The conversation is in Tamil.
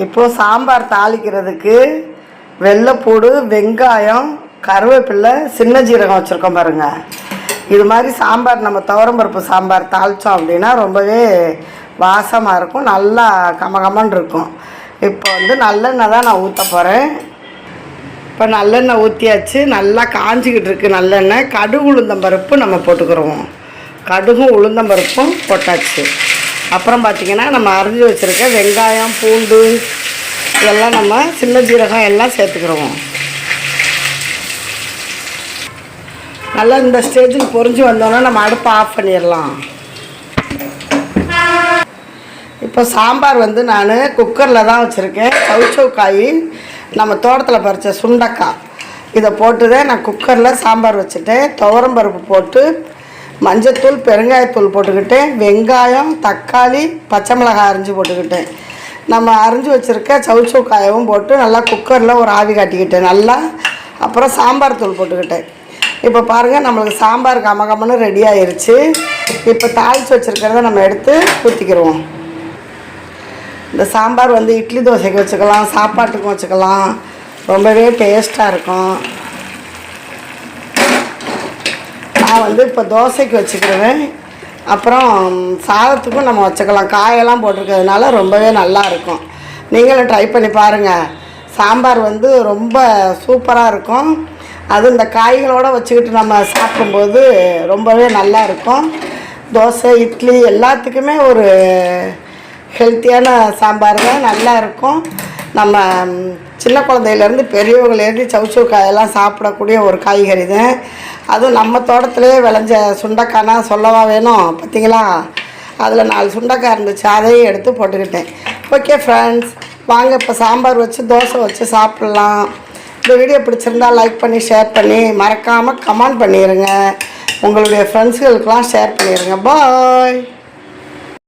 இப்போது சாம்பார் தாளிக்கிறதுக்கு வெள்ளைப்பூடு, வெங்காயம், கருவேப்பிலை, சின்ன ஜீரகம் வச்சுருக்கோம் பாருங்கள். இது மாதிரி சாம்பார் நம்ம துவரம்பருப்பு சாம்பார் தாளித்தோம் அப்படின்னா ரொம்பவே வாசமாக இருக்கும், நல்லா கமகமன்னு இருக்கும். இப்போ வந்து நல்லெண்ணெய் தான் நான் ஊற்ற போகிறேன். இப்போ நல்லெண்ணெய் ஊற்றியாச்சு, நல்லா காஞ்சிக்கிட்டு இருக்குது நல்லெண்ணெய். கடுகு உளுந்தம்பருப்பு நம்ம போட்டுக்கிறோம். கடுகும் உளுந்தம்பருப்பும் போட்டாச்சு. அப்புறம் பார்த்திங்கன்னா நம்ம அரிஞ்சு வச்சுருக்க வெங்காயம், பூண்டு இதெல்லாம் நம்ம சின்ன ஜீரகம் எல்லாம் சேர்த்துக்கிறோம். நல்லா இந்த ஸ்டேஜுக்கு பொரிஞ்சு வந்தோன்னா நம்ம அடுப்பை ஆஃப் பண்ணிடலாம். இப்போ சாம்பார் வந்து நான் குக்கரில் தான் வச்சுருக்கேன். சவுச்சவுக்காய் நம்ம தோட்டத்தில் பறித்த சுண்டக்காய் இதை போட்டு தான் நான் குக்கரில் சாம்பார் வச்சுட்டேன். துவரம்பருப்பு போட்டு மஞ்சத்தூள், பெருங்காயத்தூள் போட்டுக்கிட்டேன். வெங்காயம், தக்காளி, பச்சை மிளகாய் அரிஞ்சு போட்டுக்கிட்டேன். நம்ம அரிஞ்சு வச்சுருக்க சவுச்சவுக்காயவும் போட்டு நல்லா குக்கரில் ஒரு ஆவி காட்டிக்கிட்டேன் நல்லா. அப்புறம் சாம்பார் தூள் போட்டுக்கிட்டேன். இப்போ பாருங்கள், நம்மளுக்கு சாம்பார் கமகமன்னு ரெடி ஆயிடுச்சு. இப்போ தாளித்து வச்சுருக்கிறத நம்ம எடுத்து ஊற்றிக்கிடுவோம். இந்த சாம்பார் வந்து இட்லி தோசைக்கு வச்சுக்கலாம், சாப்பாட்டுக்கும் வச்சுக்கலாம், ரொம்பவே டேஸ்ட்டாக இருக்கும். நான் வந்து இப்போ தோசைக்கு வச்சுக்கிடுவேன். அப்புறம் சாதத்துக்கும் நம்ம வச்சுக்கலாம். காயெல்லாம் போட்டிருக்கிறதுனால ரொம்பவே நல்லாயிருக்கும். நீங்களும் ட்ரை பண்ணி பாருங்கள். சாம்பார் வந்து ரொம்ப சூப்பராக இருக்கும். அது இந்த காய்களோடு வச்சுக்கிட்டு நம்ம சாப்பிடும்போது ரொம்பவே நல்லா இருக்கும். தோசை, இட்லி எல்லாத்துக்குமே ஒரு ஹெல்த்தியான சாம்பார் தான், நல்லா இருக்கும். நம்ம சின்ன குழந்தையிலேருந்து பெரியவங்களேருந்து சவுச்சவுக்காயெல்லாம் சாப்பிடக்கூடிய ஒரு காய்கறி தான். அதுவும் நம்ம தோட்டத்திலே விளைஞ்ச சுண்டைக்காய்னா சொல்லவா வேணும். பார்த்திங்களா, அதில் 4 சுண்டைக்காய் இருந்துச்சு, அதையும் எடுத்து போட்டுக்கிட்டேன். ஓகே ஃப்ரெண்ட்ஸ், வாங்க இப்போ சாம்பார் வச்சு தோசை வச்சு சாப்பிட்லாம். இந்த வீடியோ பிடிச்சிருந்தால் லைக் பண்ணி ஷேர் பண்ணி மறக்காமல் கமெண்ட் பண்ணிடுங்க. உங்களுடைய ஃப்ரெண்ட்ஸுகளுக்கெலாம் ஷேர் பண்ணிடுங்க. பாய்.